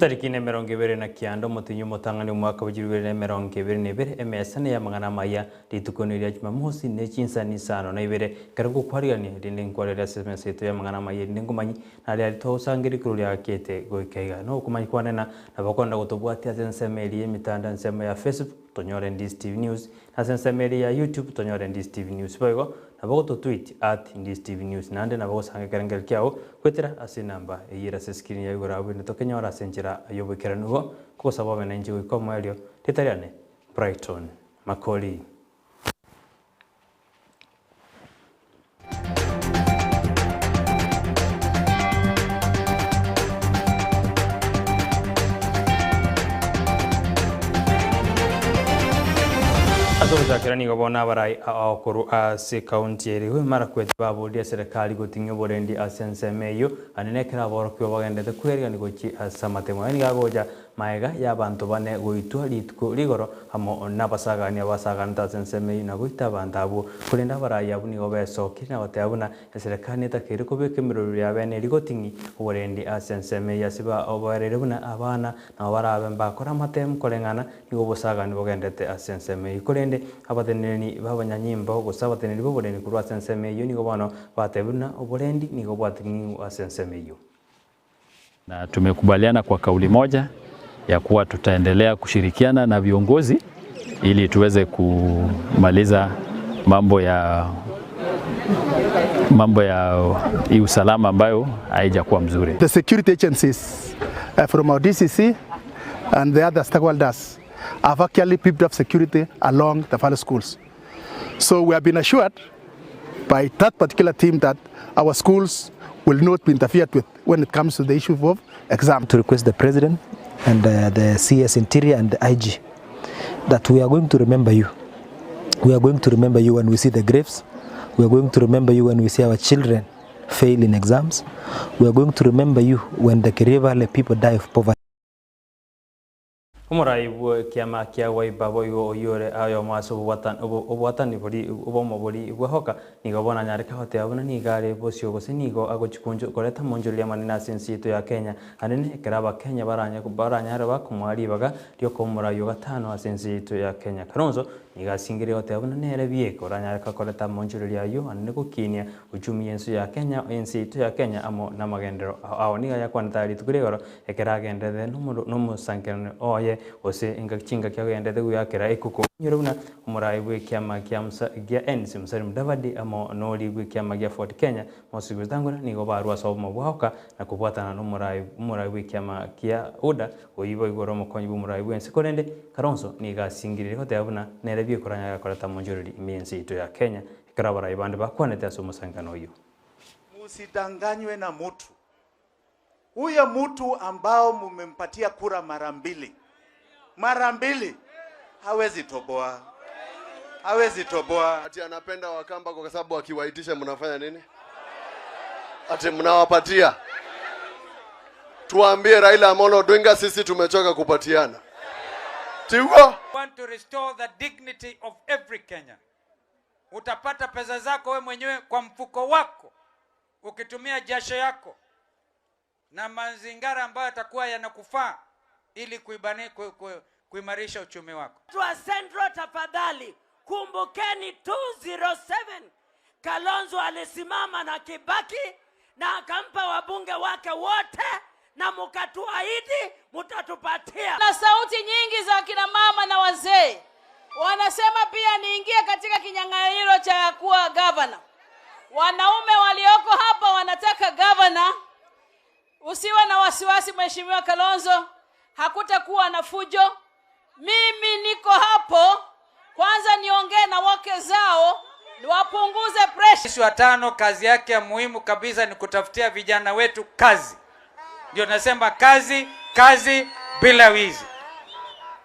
Tariki nemerongo ibere na kiando mutinyu mutangani mwaka w'igihumbi nemerongo ibere n'ibere emesane ya mangana maya ritukonera Jumamosi ne Chinsa Isano na ibere karago kwarigani rinde nkwarera semeseto ya mangana maya rinde ngumanyi nari ari tosangiri kururi akete goikaiga no kumanyi kwanena nabakonda gutubwati asensemeri emitanda nsema ya Facebook tonyore Ndizi TV News asensemeri ya YouTube tonyore Ndizi TV News boygo nabago tweet @Ndizi TV News nande nabago sange kerengel kyao kwetera ase namba eyira se screen ya igora abwe to kenyora senjira ayobekera nugo ko sababu na njiwe ko mwelio tetariane Brighton Makoli Zakira ni gobona barai akuru ase county eriwe mara kwete babodi serikali gotinyo borendi asensemeyo anenekera borokyo bagende kweri ni gochi asamatemo ni gagoja maega y'abantu bane goitwa litko ligoro hamo nabasagani abasagani tasensemeyo na goita bandabo kulinda barai abuni gobesoki na batabuna serikali takiri kubeke miruru ya bene ligotingi borendi asensemeyo siba obarere buna abana na barabe mbakora matem kolengana ni gobosagani bogendete asensemeyo kulende abateneni babanyanyimba gusabateneni boboreni kurwa sensemeyo ni gobano batebuna oborendi ni gobwatingi asensemeyo. Na tumekubaliana kwa kauli moja ya kuwa tutaendelea kushirikiana na viongozi ili tuweze kumaliza mambo ya usalama ambayo haijakuwa mzuri. The security agencies from our DCC and the other stakeholders have actually picked up security along the Valley schools. So we have been assured by that particular team that our schools will not be interfered with when it comes to the issue of exam. To request the President and the CS Interior and the IG that we are going to remember you. We are going to remember you when we see the graves. We are going to remember you when we see our children fail in exams. We are going to remember you when the Kerio Valley people die of poverty. Umuraibu kiama kia waibabo yo yore ayo maso watan ni bodi ubomo bodi uhoka ni gobona nyareka hote abuna ni gare bosio gose ni go ago chikunjo koreta monjolia manina sensito ya Kenya anene keraba Kenya baranya raba kumwari baga ryo komurayo gatano asensito ya Kenya karonzo ni gasingire hote abuna nere bieko ranyareka koreta monjolia yo anene gukinia uchumi yensu ya Kenya ensito ya Kenya amo namagendero awo ni ya kwantari tukuregoro ekeragendere no musankene oye ose ingachinga kyagende guyakera ekuko nyuruna umuraibu kyama kyamsa gya ensi musari mudavadi amo noli gwe kyama gya Fort Kenya mosigu tangura nigo barwa sobo bwahaka na kubwatana no umuraibu kyama kya oda oyibo igoro mukonyi umuraibu ensi korende karonso ni gasingirire hote abuna nerebye koranya yakorata monjoriri imensi ito ya Kenya ikarabara ibande bakwanete aso musangano yo. Musidanganywe na mtu huyo mtu ambao mumempatia kura mara mbili hawezi toboa. Ati anapenda Wakamba kwa sababu akiwaitisha mnafanya nini? Ati mnawapatia. Tuambie Raila Amolo Odinga sisi tumechoka kupatiana. Tiwa want to restore the dignity of every Kenyan. Utapata pesa zako we mwenyewe kwa mfuko wako ukitumia jasho yako na mazingara ambayo yatakuwa yanakufaa ili kuimarisha uchumi wako. Tua Central tafadhali, kumbukeni 207 Kalonzo alisimama na Kibaki na akampa wabunge wake wote na mukatuahidi mutatupatia. Na sauti nyingi za kina mama na wazee wanasema pia niingie katika kinyang'anyiro cha kuwa governor. Wanaume walioko hapa wanataka governor. Usiwe na wasiwasi Mheshimiwa Kalonzo, hakutakuwa na fujo. Mimi niko hapo kwanza niongee na wake zao wapunguze pressure. Sisi watano kazi yake ya muhimu kabisa ni kutafutia vijana wetu kazi. Ndio nasema kazi bila wizi.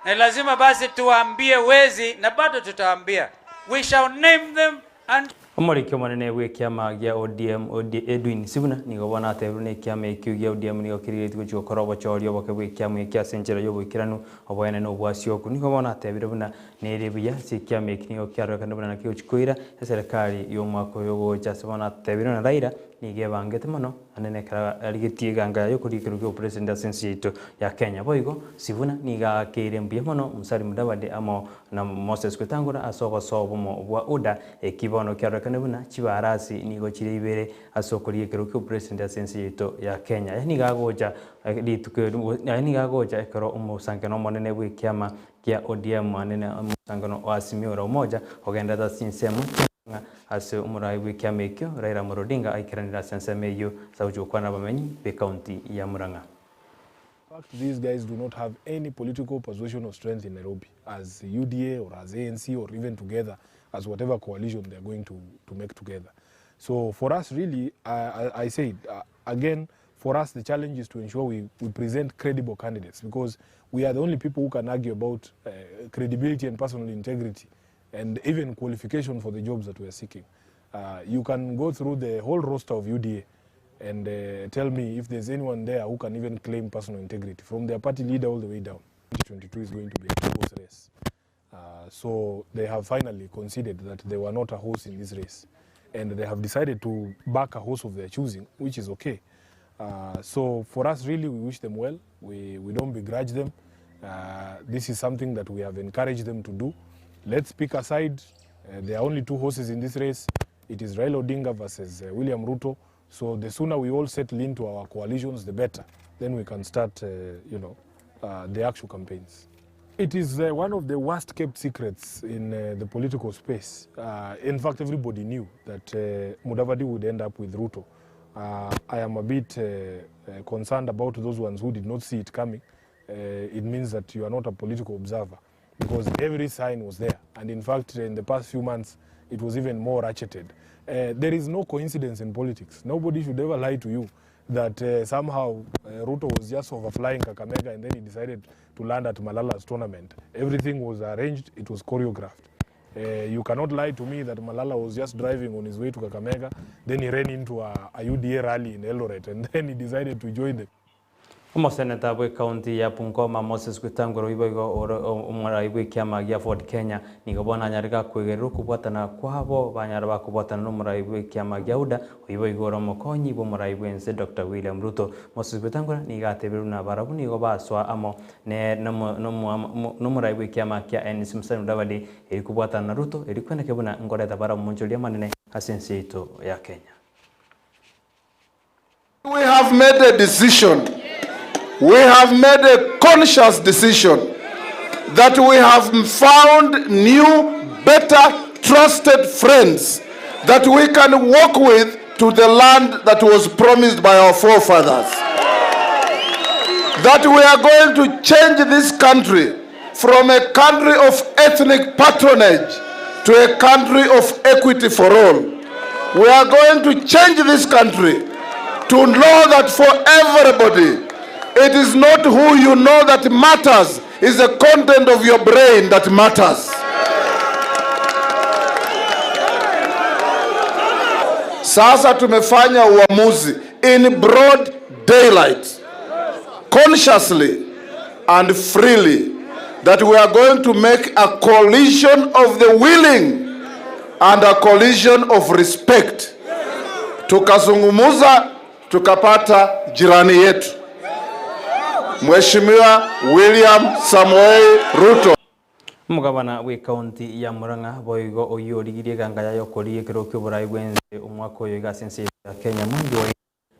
Na lazima basi tuwaambie wezi na bado tutawaambia. We shall name them and Omorikyo manene gwe kiama gya ODM Edwin Sibuna nigo bona atebune kiama ikyu gya ODM nigo kirire tiko korobo chorio boke gwe kiama kya senjera yo bwikiranu oboyane no bwasyo ku nigo bona atebire buna nerebuya si kiama iknigo kyaro kandi buna nakyo chikuira serikali yo mwako yo gocha sebona atebire na Raila nige bangete mono anene kara aligitie ganga yo kurikirugyo president asensiito ya Kenya boigo Sibuna niga kirembye mono musari mudabade amo na Moses Kutangura asogo sobomo bwa oda ekibono kyaro kandi buna chibarasi nigo chire Ibere asokoriye kirugyo president asensiito ya Kenya yani gagoja yani gagoja ekoro umusangano monene bwe kiama kya ODM anene umusangano wasimira umoja ogenda da sinsemu ase umurai w'ikiama ikyo Raila Odinga aikiranira sensemeyo saujukwana bamenyi be county ya Murang'a. In fact, these guys do not have any political persuasion or strength in Nairobi as UDA or as ANC or even together as whatever coalition they are going to make together. So for us really, I say again, for us the challenge is to ensure we present credible candidates because we are the only people who can argue about credibility and personal integrity and even qualification for the jobs that we are seeking. You can go through the whole roster of UDA and tell me if there's anyone there who can even claim personal integrity, from their party leader all the way down. 2022 is going to be a close race. So they have finally conceded that they were not a horse in this race. And they have decided to back a horse of their choosing, which is okay. So for us, really, we wish them well. We don't begrudge them. This is something that we have encouraged them to do. Let's pick a side. There are only two horses in this race. It is Raila Odinga versus William Ruto. So the sooner we all settle into our coalitions, the better. Then we can start, the actual campaigns. It is one of the worst kept secrets in the political space. In fact, everybody knew that Mudavadi would end up with Ruto. I am a bit concerned about those ones who did not see it coming. It means that you are not a political observer, because every sign was there. And in fact, in the past few months, it was even more ratcheted. There is no coincidence in politics. Nobody should ever lie to you that somehow Ruto was just overflying Kakamega and then he decided to land at Malala's tournament. Everything was arranged, it was choreographed. You cannot lie to me that Malala was just driving on his way to Kakamega, then he ran into a UDA rally in Eldoret and then he decided to join them. Seneta bwe county ya Bungoma Moses Kutangura iboigo umurai bwe kiama gya Ford Kenya nigo bona nyarika kwegerera kubwatana kwabo banyara bakubwatana n'umurai bwe kiama gya UDA iboigo romokonyi bo murai bwense Dr. William Ruto. Moses Kutangura nigateberu na barabu nigo baswa amo ne n'umurai bwe kiama kya NC Musani Mudavadi eri kubwatana na Ruto eri kwendeke buna ngoreta barabu munjolia manene asensiito ya Kenya. We have made a decision. We have made a conscious decision that we have found new, better, trusted friends that we can walk with to the land that was promised by our forefathers. That we are going to change this country from a country of ethnic patronage to a country of equity for all. We are going to change this country to know that for everybody, it is not who you know that matters, it's the content of your brain that matters. Sasa tumefanya uamuzi in broad daylight, consciously and freely, that we are going to make a coalition of the willing and a coalition of respect. Tukazungumuza, tukapata jirani yetu, Mheshimiwa William Samoei Ruto. Mugabana we county ya Murang'a boigo oyo ligirie ganga ya yokori kirokyo burai bwenze umwako yo gasense ya Kenya munjo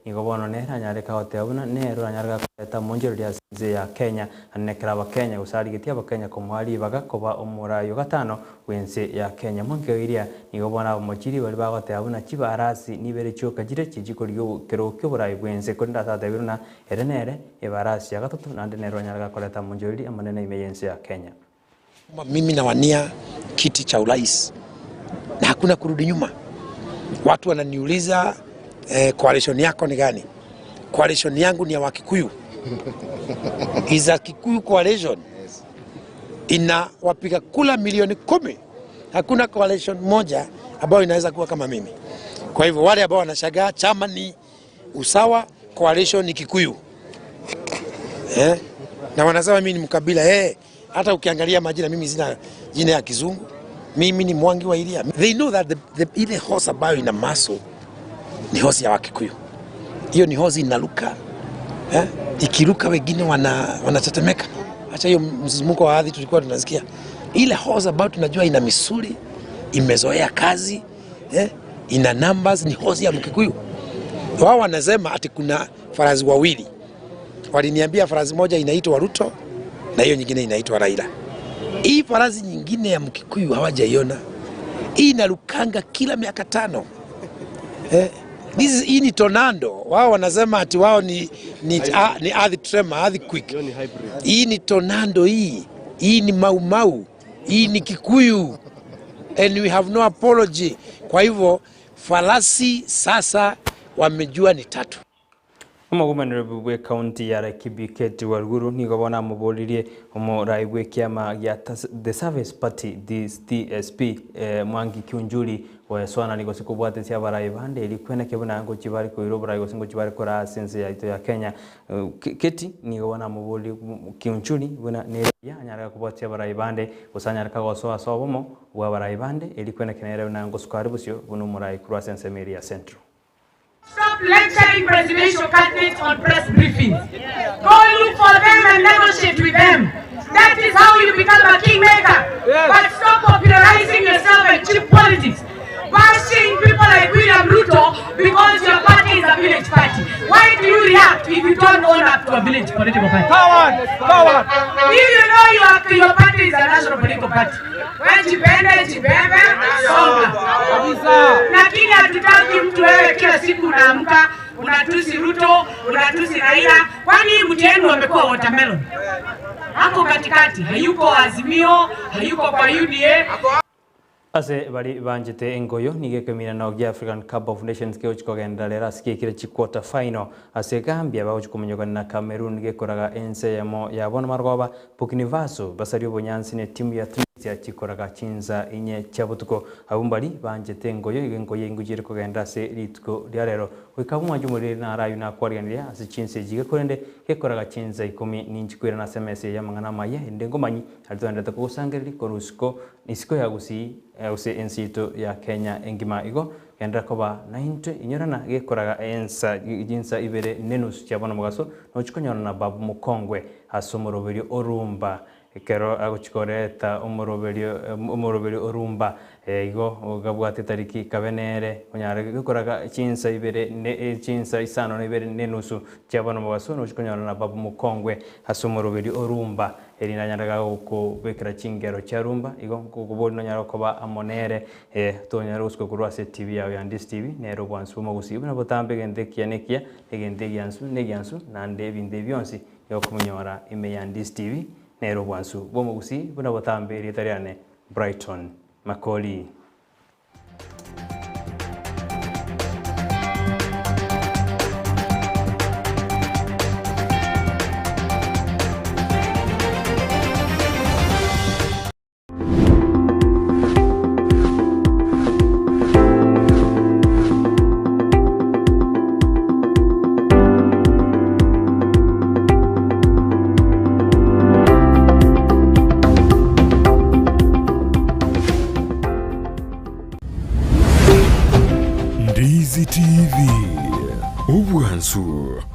nigo bono ne anyareka hote abuna ne ranyarga kweta munjo ya sense ya Kenya anekra ba Kenya usarigitia ba Kenya komwali baga koba omurayo gatano wense ya Kenya munjo iria nigo bona mochiri bali bagote abuna chibarasi nibere choka jire chijikoriyo kirokyo burai bwenze konda tata biruna erenere ebarasi ya gatatu nande ne ranyarga kweta munjo iria amanene imeyense ya Kenya. Mimi nawania kiti cha urais na hakuna kurudi nyuma. Watu wananiuliza coalition yako ni gani? Coalition yangu ni ya Wakikuyu. Is a Kikuyu coalition. Ina wapiga kula milioni 10 Hakuna coalition moja ambayo inaweza kuwa kama mimi. Kwa hivyo wale ambao wanashangaa chama ni Usawa, coalition ni Kikuyu. Na wanasema mimi ni mkabila. Hata ukiangalia majina mimi sina jina ya Kizungu. Mimi ni Mwangi wa Iria. They know that ile horse ambayo ina muscle ni horse ya Wakikuyu. Hiyo ni horse inaruka. Ikiruka wengine wanatetemeka. Acha hiyo msisimko wa ardhi tulikuwa tunasikia. Ile horse ambayo tunajua ina misuli, imezoea kazi, ina numbers, ni horse ya Mkikuyu. Wao wanasema ati kuna farasi wawili. Waliniambia farasi moja inaitwa Ruto na hiyo nyingine inaitwa Raila. Hii farasi nyingine ya Mkikuyu hawajaiona. Hii inarukanga kila miaka 5. Hii ni tornado. Wao wanasema ati wao ni earth tremor, earthquake. Hii ni tornado hii. Hii ni mau. Hii ni Kikuyu. And we have no apology. Kwa hivyo farasi sasa wamejua ni 3. Umugumaniro bwe county ya Kibiketi waruguru nigo bona mubolirie umurai bwe kiama ya the Service Party DSP Mwangi Kiunjuri wa swana nigo sikubwate cia barai bande ili kwena kebona ngo kibari ko irobora go singo kibari kora sense ya ito ya Kenya keti nigo bona muboli Kiunjuri bona ne ya nyara kubwate barai bande usanyara ka goso bomo wa barai bande ili kwena kenere na ngo sukari busyo bunu murai kura sense Meria Central. Stop lecturing presidential candidates on press briefings. Go look for them and negotiate with them. That is how you become a kingmaker. Yes. But stop popularizing yourself and cheap politics. Bashing people like William Ruto because your party is a village party. Why do you react if you don't own up to a village political party? Coward! If you know your party is a national political party, jibebe, songa. Lakini hatutaki mtu wewe kila siku unaamka, unatusi Ruto, unatusi Raila. Kwani mtu wenu amekuwa watermelon? Hapo katikati, hayuko Azimio, hayuko kwa UDA. Ase bari banjete engoyo nigekemira na ogya African Cup of Nations ke uchikogenda lera sikikire quarter final ase Gambia ba uchikumenyogana na Cameroon gekoraga ense yamo yabona margoba Burkina Faso basari obonyansi ne timu ya Tunisia chikoraga Chinsa inye chabutuko abumbali banjete engoyo igengoye ingujire kogenda ase ritko lyarero wikabumwa jumuri na rayu na kwarianira ase Chinsa jigekorende gekoraga Chinsa 10 ninchikwira na semese yamangana maye ndengomanyi alitondeta kusangereri korusko nisiko ya gusi use ensito ya Kenya engima igo kenda koba 90 inyorana gekoraga ensa jinsa ibere nenus cyabona mugaso no chikonyona na babu mukongwe asomoroberio orumba kero aguchikoreta umoroberio orumba igo gabwate tariki kabenere onyare gekoraga Chinsa ibere ne Chinsa Isano ibere nenusu cyabona mugaso no chikonyona na babu mukongwe asomoroberio orumba erina nyaraga uko bekera chingero cha rumba igo kubona nyara koba amonere tonyara usko kurwa se TV ya Ndizi TV nero bwansu mo gusibu na botambe gendekia nekia negiansu na ndebinde byonsi yo kumunyora ime ya Ndizi TV nero bwansu bomo gusi buna botambe ritariane Brighton Makoli. Ndizi TV, Ubwansu.